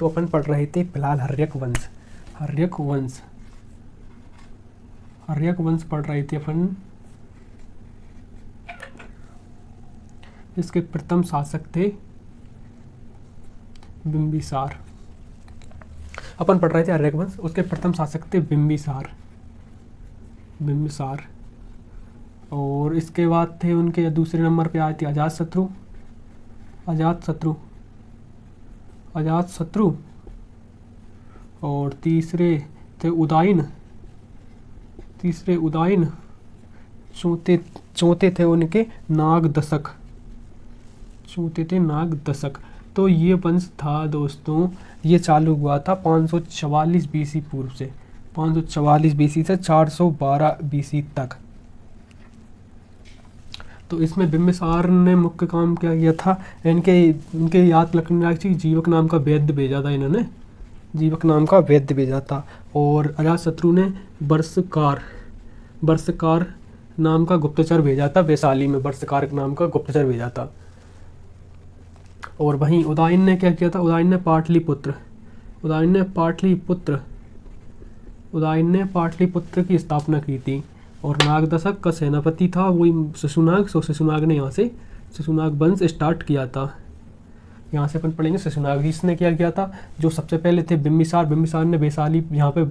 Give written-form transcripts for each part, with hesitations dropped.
तो अपन पढ़ रहे थे फिलहाल हर्यक वंश। हर्यक वंश पढ़ रहे थे अपन। इसके प्रथम शासक थे बिंबिसार। अपन पढ़ रहे थे हर्यक वंश, उसके प्रथम शासक थे बिंबिसार। और इसके बाद थे उनके दूसरे नंबर पे आए थे अजातशत्रु। और तीसरे थे उदयन। चौथे थे उनके नागदशक। तो ये वंश था दोस्तों, ये चालू हुआ था 544 बीसी पूर्व से, 544 बीसी से 412 बीसी तक। तो इसमें बिंबिसार ने मुख्य काम क्या किया था, इनके याद लखनऊ जीवक नाम का वैद्य भेजा था इन्होंने, और अजातशत्रु ने वर्षकार नाम का गुप्तचर भेजा था, वैशाली में वर्षकार नाम का गुप्तचर भेजा था। और वहीं उदयन ने क्या किया था, उदयन ने पाटलिपुत्र की स्थापना की थी। और नागदशक का सेनापति था वही शिशुनाग। शिशुनाग ने यहाँ से शिशुनाग वंश स्टार्ट किया था। यहाँ से अपन पढ़ेंगे शिशुनाग। इसने क्या किया था, जो सबसे पहले थे बिंबिसार ने वैशाली, यहाँ पे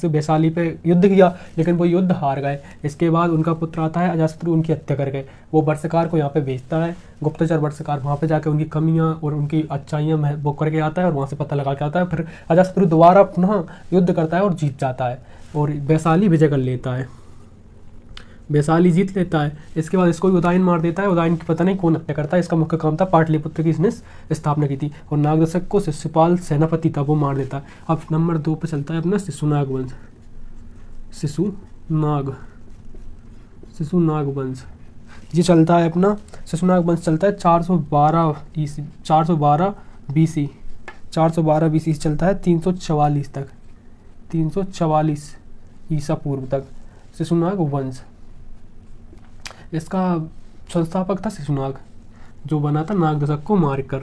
वैशाली पे युद्ध किया, लेकिन वो युद्ध हार गए। इसके बाद उनका पुत्र आता है अजातशत्रु, उनकी हत्या कर गए। वो वर्षकार को यहाँ पे भेजता है, गुप्तचर वर्षकार, वहाँ पे जाकर उनकी कमियाँ और उनकी अच्छाइयाँ वो करके आता है और वहाँ से पता लगा के आता है। फिर अजातशत्रु दोबारा पुनः युद्ध करता है और जीत जाता है और वैशाली विजय कर लेता है, वैशाली जीत लेता है। इसके बाद इसको उदयन मार देता है। उदयन की पता नहीं कौन हत्या करता है। इसका मुख्य काम था पाटलिपुत्र की इसने स्थापना की थी। और नागदशक को शिशुपाल सेनापति था, वो मार देता है। अब नंबर 2 पे चलता है अपना शिशुनाग वंश। शिशुनाग वंश ये चलता है अपना, शिशुनाग वंश चलता है 412 बीसी, 412 बीसी से चलता है 344 तक, 344 ईसा पूर्व तक शिशुनाग वंश। इसका संस्थापक था शिशुनाग, जो बना था नागदशक को मारकर।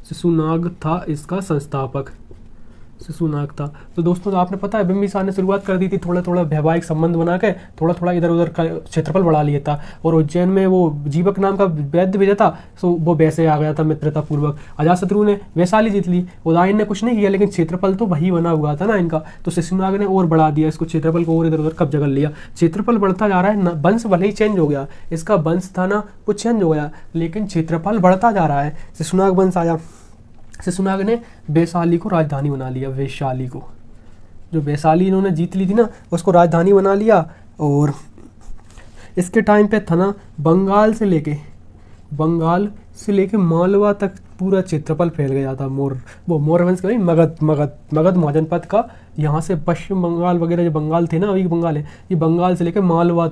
शिशुनाग था इसका संस्थापक, था। तो दोस्तों, तो आपने पता है बिंबिसार ने शुरुआत कर दी थी थोड़ा थोड़ा वैवाहिक संबंध बना के, थोड़ा थोड़ा इधर उधर का क्षेत्रफल बढ़ा लिया था। और उज्जैन में वो जीवक नाम का वैद्य भेजा था, सो वो वैसे आ गया था मित्रता पूर्वक। अजातशत्रु ने वैशाली जीत ली। उदयन ने कुछ नहीं किया, लेकिन क्षेत्रफल तो वही बना हुआ था ना इनका। तो शिशुनाग ने और बढ़ा दिया इसको, क्षेत्रफल को और इधर उधर कब्जा कर लिया। क्षेत्रफल बढ़ता जा रहा है, वंश भले ही चेंज हो गया, इसका वंश था ना कुछ चेंज हो गया, लेकिन क्षेत्रफल बढ़ता जा रहा है। शिशुनाग वंश आया। शिशुनाग ने वैशाली को राजधानी बना लिया। वैशाली को, जो वैशाली इन्होंने जीत ली थी ना, उसको राजधानी बना लिया। और इसके टाइम पे था ना बंगाल से लेके मालवा तक पूरा क्षेत्रफल फैल गया था। मौर्य वंश का नहीं, मगध महाजनपद का, यहाँ से पश्चिम बंगाल वगैरह जो बंगाल थे ना, अभी बंगाल है, ये बंगाल से लेकर मालवा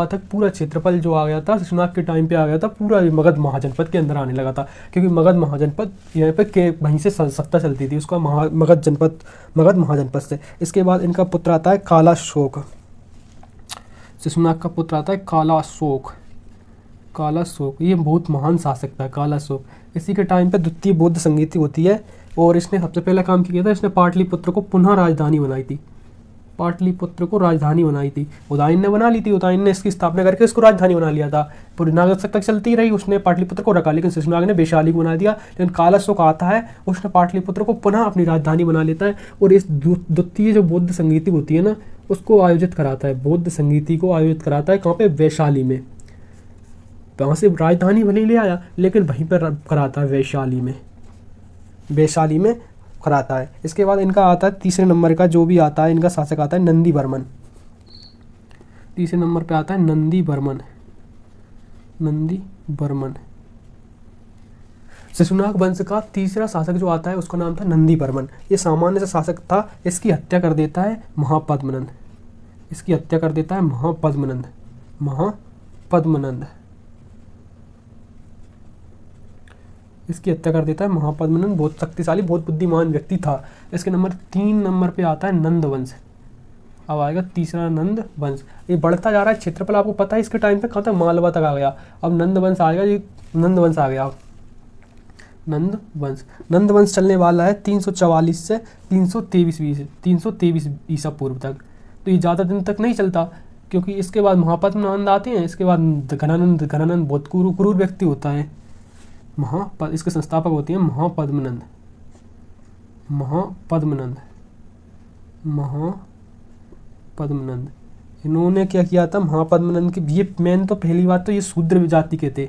तक पूरा क्षेत्रफल जो आ गया था शिशुनाग के टाइम पे आ गया था, पूरा मगध महाजनपद के अंदर आने लगा था। क्योंकि मगध महाजनपद यहाँ पे वहीं से सत्ता चलती थी उसका, मगध महाजनपद से। इसके बाद इनका पुत्र आता है कालाशोक। शिशुनाग का पुत्र आता है कालाशोक। ये बहुत महान शासक था कालाशोक। इसी के टाइम पे द्वितीय बौद्ध संगीति होती है। और इसने सबसे पहला काम किया था, इसने पाटलिपुत्र को पुनः राजधानी बनाई थी। उदयन ने बना ली थी। उदयन ने इसकी स्थापना करके इसको राजधानी बना लिया था। पूरी नागदशक तक चलती रही, उसने पाटलिपुत्र को रखा, लेकिन शिशुनाग ने वैशाली को बना दिया। लेकिन कालाशोक आता है, उसने पाटलिपुत्र को पुनः अपनी राजधानी बना लेता है। और इस द्वितीय जो बौद्ध संगीति होती है ना, उसको आयोजित कराता है, बौद्ध संगीति को आयोजित कराता है। कहाँ पे? वैशाली में। वहाँ से राजधानी भले ले आया, लेकिन वहीं पर कराता है वैशाली में कराता है। इसके बाद इनका आता है तीसरे नंबर का जो भी आता है, इनका शासक आता है नंदी वर्मन। तीसरे नंबर पे आता है नंदी वर्मन। शिशुनाग वंश का तीसरा शासक जो आता है उसका नाम था नंदी वर्मन। ये सामान्य सा शासक था। इसकी हत्या कर देता है महापद्मनंद। इसकी हत्या कर देता है महापद्मनंद। बहुत शक्तिशाली, बहुत बुद्धिमान व्यक्ति था। इसके 3 नंबर पे आता है नंद वंश। अब आएगा तीसरा नंद वंश। ये बढ़ता जा रहा है क्षेत्रफल, आपको पता है इसके टाइम पे कहाँ तक? मालवा तक आ गया। अब नंद वंश आ गया। नंद वंश। नंद वंश चलने वाला है 344 से 323 ईसा पूर्व तक। तो ये ज़्यादा दिन तक नहीं चलता, क्योंकि इसके बाद महापद्मनंद आते हैं। इसके बाद घनानंद बहुत क्रूर व्यक्ति होता है। इसके संस्थापक होते हैं महापद्मनंद। इन्होंने क्या किया था, महापद्मनंद की ये मेन तो पहली बात तो ये शूद्र जाति के थे,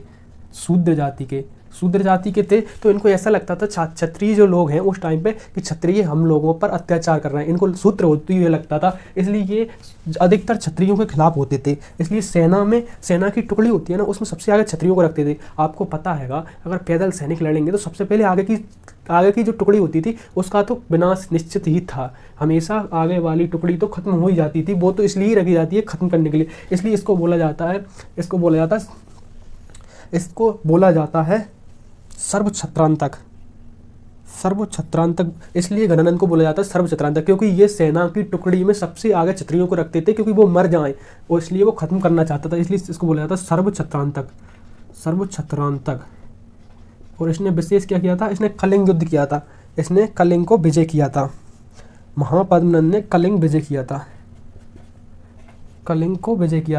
शूद्र जाति के थे। तो इनको ऐसा लगता था क्षत्रिय जो लोग हैं उस टाइम पे कि क्षत्रिय हम लोगों पर अत्याचार कर रहे हैं, इनको शूद्र होते हुए लगता था। इसलिए ये अधिकतर क्षत्रियों के खिलाफ होते थे। इसलिए सेना की टुकड़ी होती है ना, उसमें सबसे आगे क्षत्रियों को रखते थे। आपको पता हैगा, अगर पैदल सैनिक लड़ेंगे तो सबसे पहले आगे की जो टुकड़ी होती थी उसका तो विनाश निश्चित ही था। हमेशा आगे वाली टुकड़ी तो खत्म हो ही जाती थी, वो तो इसलिए ही रखी जाती है खत्म करने के लिए। इसलिए इसको बोला जाता है सर्वछत्रांतक। इसलिए घनानंद को बोला जाता है सर्वछत्रांतक, क्योंकि ये सेना की टुकड़ी में सबसे आगे क्षत्रियों को रखते थे, क्योंकि वो मर जाएं और इसलिए वो खत्म करना चाहता था। इसलिए इसको बोला जाता है सर्वछत्रांतक। और इसने विशेष क्या किया था, इसने कलिंग युद्ध किया था, इसने कलिंग को विजय किया था। महापद्मनंद ने कलिंग विजय किया था,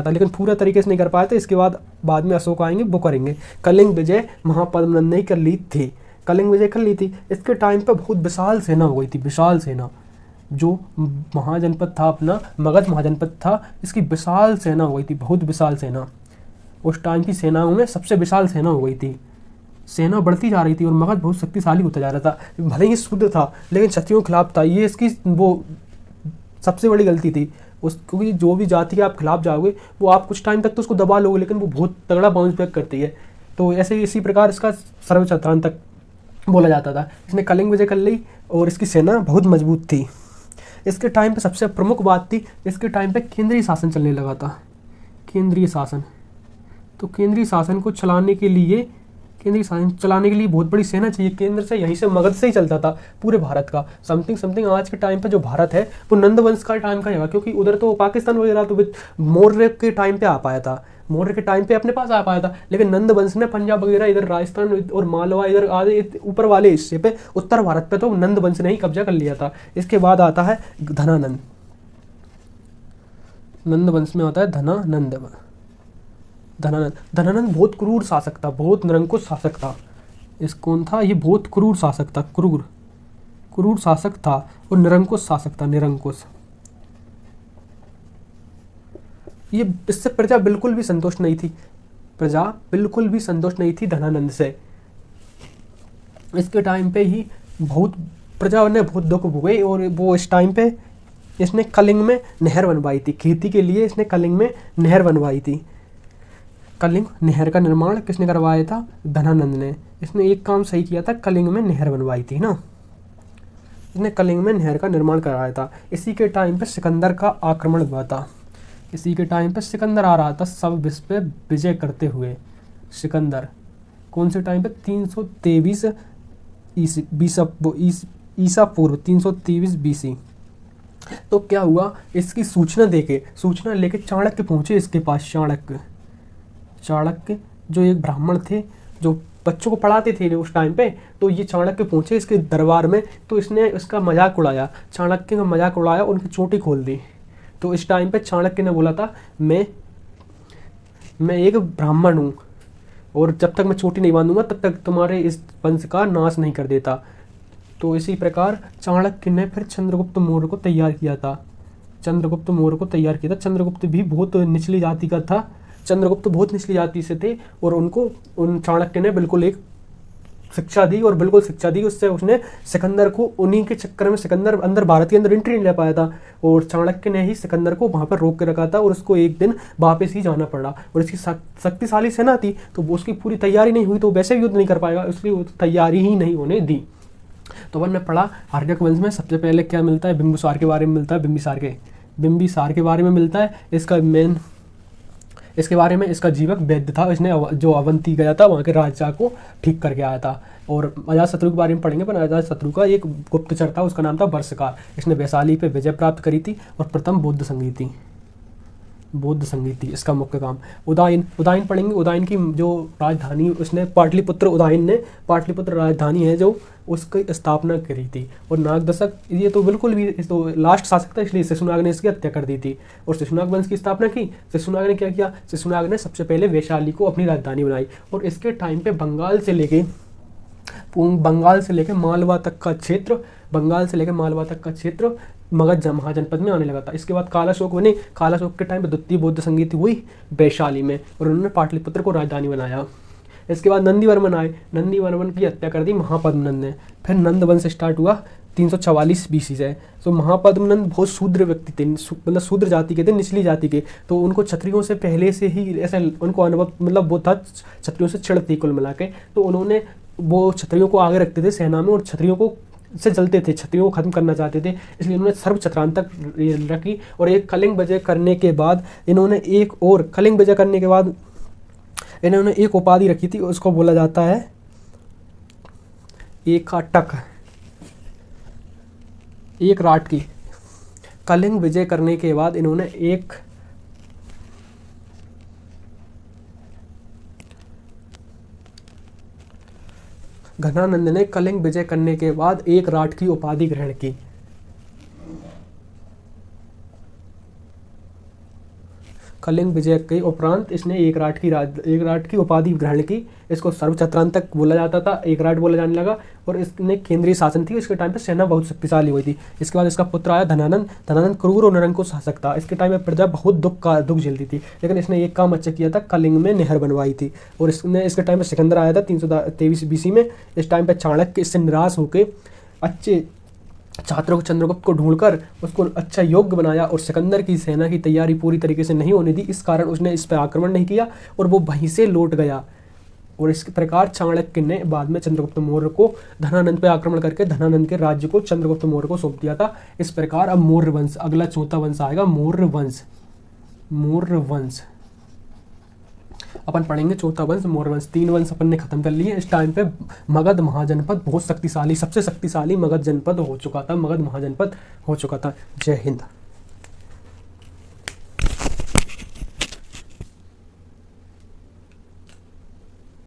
लेकिन पूरा तरीके से नहीं कर पाए थे। इसके बाद में अशोक आएंगे, वो करेंगे। कलिंग विजय महापद्मनंद ने कर ली थी। इसके टाइम पे बहुत विशाल सेना हो गई थी, विशाल सेना। जो महाजनपद था अपना, मगध महाजनपद था, इसकी विशाल सेना हो गई थी, बहुत विशाल सेना। उस टाइम की सेनाओं में सबसे विशाल सेना हो गई थी। सेना बढ़ती जा रही थी और मगध बहुत शक्तिशाली होता जा रहा था। भले ही शूद्र था लेकिन क्षत्रियों के खिलाफ था। ये इसकी वो सबसे बड़ी गलती थी क्योंकि जो भी जाति के आप खिलाफ जाओगे वो आप कुछ टाइम तक तो उसको दबा लोगे, लेकिन वो बहुत तगड़ा बाउंस बैक करती है। तो इसी प्रकार इसका सर्वछत्रांतक बोला जाता था। इसने कलिंग विजय कर ली और इसकी सेना बहुत मजबूत थी। इसके टाइम पे सबसे प्रमुख बात थी, इसके टाइम पे केंद्रीय शासन चलने लगा था। केंद्रीय शासन को चलाने के लिए बहुत बड़ी सेना चाहिए। केंद्र से, यहीं से मगध से ही चलता था पूरे भारत का। समथिंग आज के टाइम पे जो भारत है वो नंद वंश का टाइम का है, क्योंकि उधर तो पाकिस्तान वगैरह तो मौर्य के टाइम पे आ पाया था, मौर्य के टाइम पे अपने पास आ पाया था। लेकिन नंद वंश ने पंजाब वगैरह, इधर राजस्थान और मालवा, इधर आधे ऊपर वाले हिस्से पे, उत्तर भारत पे तो नंद वंश ने ही कब्जा कर लिया था। इसके बाद आता है धनानंद। नंद वंश में आता है धनानंद बहुत क्रूर शासक था, बहुत निरंकुश शासक था। कौन था ये? बहुत क्रूर शासक था, क्रूर शासक था और निरंकुश शासक था, निरंकुश। ये इससे प्रजा बिल्कुल भी संतुष्ट नहीं थी धनानंद से। इसके टाइम पे ही प्रजा ने बहुत दुख भोगे और वो इस टाइम पे इसने कलिंग में नहर बनवाई थी। खेती के लिए इसने कलिंग में नहर बनवाई थी। कलिंग नहर का निर्माण किसने करवाया था? धनानंद ने। इसने एक काम सही किया था, कलिंग में नहर बनवाई थी ना, इसने कलिंग में नहर का निर्माण करवाया था। इसी के टाइम पे सिकंदर का आक्रमण हुआ था। इसी के टाइम पे सिकंदर आ रहा था सब विश्व पे विजय करते हुए। सिकंदर कौन से टाइम पे? 323 ईसा पूर्व, 323 BC। तो क्या हुआ, इसकी सूचना लेके चाणक्य पहुंचे इसके पास। चाणक्य जो एक ब्राह्मण थे जो बच्चों को पढ़ाते थे उस टाइम पे, तो ये चाणक्य पहुंचे इसके दरबार में। तो इसने इसका मजाक उड़ाया, चाणक्य का मजाक उड़ाया, उनकी चोटी खोल दी। तो इस टाइम पे चाणक्य ने बोला था, मैं एक ब्राह्मण हूँ और जब तक मैं चोटी नहीं बांधूंगा तब तक तुम्हारे इस वंश का नाश नहीं कर देता। तो इसी प्रकार चाणक्य ने फिर चंद्रगुप्त मौर्य को तैयार किया था। चंद्रगुप्त भी बहुत निचली जाति का था। चंद्रगुप्त बहुत निचली जाति से थे और उन चाणक्य ने बिल्कुल एक शिक्षा दी उससे उसने सिकंदर को, उन्हीं के चक्कर में सिकंदर अंदर भारत के अंदर एंट्री नहीं ले पाया था और चाणक्य ने ही सिकंदर को वहाँ पर रोक के रखा था और उसको एक दिन वापस ही जाना पड़ा। और इसकी शक्तिशाली सेना थी तो वो उसकी पूरी तैयारी नहीं हुई तो वैसे भी युद्ध नहीं कर पाएगा, इसलिए वो तैयारी ही नहीं होने दी। तो अपन ने पढ़ा आर्यक वंश में सबसे पहले क्या मिलता है? बिंबिसार के बारे में मिलता है। बिंबिसार के बारे में मिलता है। इसके बारे में इसका जीवक वैद्य था, इसने जो अवंती गया था वहाँ के राजा को ठीक करके आया था। और अजातशत्रु के बारे में पढ़ेंगे, पर अजातशत्रु का एक गुप्तचर था, उसका नाम था वर्षकार। इसने वैशाली पे विजय प्राप्त करी थी और प्रथम बौद्ध संधि थी। बौद्ध संगीत थी इसका मुख्य काम। उदयन, उदयन पढ़ेंगे। उदयन की जो राजधानी उसने पाटलिपुत्र, उदयन ने पाटलिपुत्र राजधानी है जो उसकी स्थापना करी थी। और नागदशक ये तो बिल्कुल भी तो लास्ट शासक था, इसलिए शिशुनाग ने इसकी हत्या कर दी थी और शिशुनाग वंश की स्थापना की। शिशुनाग ने क्या किया, शिशुनाग ने सबसे पहले वैशाली को अपनी राजधानी बनाई और इसके टाइम पे बंगाल से लेके मालवा तक का क्षेत्र, बंगाल से लेकर मालवा तक का क्षेत्र मगध महाजनपद में आने लगा था। इसके बाद कालाशोक बने। कालाशोक के टाइम पे द्वितीय बौद्ध संगीति हुई वैशाली में और उन्होंने पाटलिपुत्र को राजधानी बनाया। इसके बाद नंदीवर्मन आए। नंदीवर्मन की हत्या कर दी महापद्मनंद ने। फिर नंद वंश स्टार्ट हुआ 344 बीसी से। तो महापद्मनंद बहुत शूद्र व्यक्ति थे, मतलब शूद्र जाति के थे, निचली जाति के। तो उनको क्षत्रियों से पहले से ही ऐसा उनको अनुभव, मतलब वो था क्षत्रियों से चिढ़ थी कुल मिला के। तो उन्होंने वो क्षत्रियों को आगे रखते थे सेना में और क्षत्रियों को से जलते थे, क्षत्रियों को खत्म करना चाहते थे, इसलिए उन्होंने सर्व छत्रांतक रखी। और एक कलिंग विजय करने के बाद इन्होंने एक उपाधि रखी थी, उसको बोला जाता है एकाटक, एक राट की। कलिंग विजय करने के बाद इन्होंने घनानंद ने कलिंग विजय करने के बाद एक राट की उपाधि ग्रहण की। कलिंग विजय के उपरांत इसने एक राट की उपाधि ग्रहण की। इसको सर्वछत्रांतक बोला जाता था, एक राट बोला जाने लगा और इसने केंद्रीय शासन थी। इसके टाइम पे सेना बहुत शक्तिशाली हुई थी। इसके बाद इसका पुत्र आया धनानंद। धनानंद क्रूर और निरंकुश शासक था। इसके टाइम में प्रजा बहुत दुख झेलती थी, लेकिन इसने एक काम अच्छा किया था, कलिंग में नहर बनवाई थी। और इसके टाइम पे सिकंदर आया था 323 बीसी में। इस टाइम पे चाणक्य इससे निराश होकर अच्छे छात्रों को चंद्रगुप्त को ढूंढकर उसको अच्छा योग्य बनाया और सिकंदर की सेना की तैयारी पूरी तरीके से नहीं होने दी। इस कारण उसने इस पर आक्रमण नहीं किया और वो वहीं से लौट गया। और इस प्रकार चाणक्य ने बाद में चंद्रगुप्त मौर्य को धनानंद पर आक्रमण करके धनानंद के राज्य को चंद्रगुप्त मौर्य को सौंप दिया था। इस प्रकार अब मौर्य वंश, अगला चौथा वंश आएगा मौर्य वंश। अपन पढ़ेंगे चौथा वंश मौर्य वंश। 3 वंश अपन ने खत्म कर लिए। इस टाइम पे मगध महाजनपद बहुत शक्तिशाली, सबसे शक्तिशाली मगध महाजनपद हो चुका था। जय हिंद।